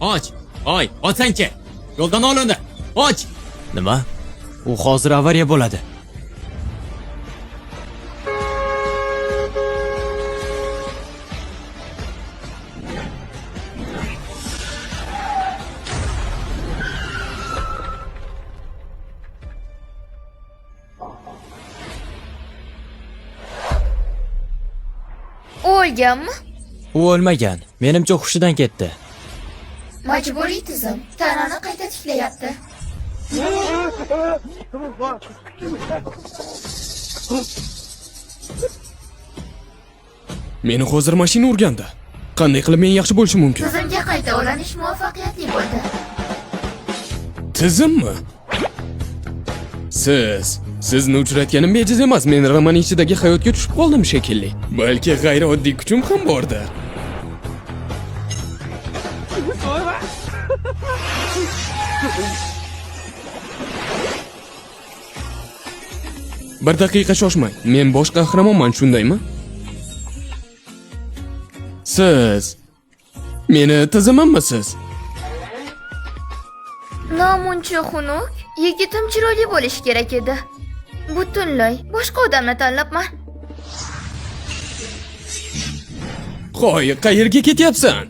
Och. Oy, ochsang-chi. Yo'ldan ol uni. Och. Nima? U hozir avariya bo'ladi. O'lganmi? U o'lmagan. Menimcha hushidan ketdi. Majburiy tizim tanani qayta tiklayapti. Meni hozir mashina urganda. Qanday qilib men yaxshi bo'lishim mumkin? Tizimga qayta ulanish muvaffaqiyatli bo'ldi. Tizimmi? Sizni uchratganim bejiz emas. Men roman ichidagi hayotga tushib qoldim shekilli. Balki g'ayrioddiy kuchim ham bordir. Bir daqiqa shoshmang. Men bosh qahramonman, shundaymi? Siz meni tizimimisiz? Namuncha xunuk, yigitim chiroyli bo'lish kerak edi. Butunlay boshqa odamni tanlabman. Qo'y, qayerga ketyapsan?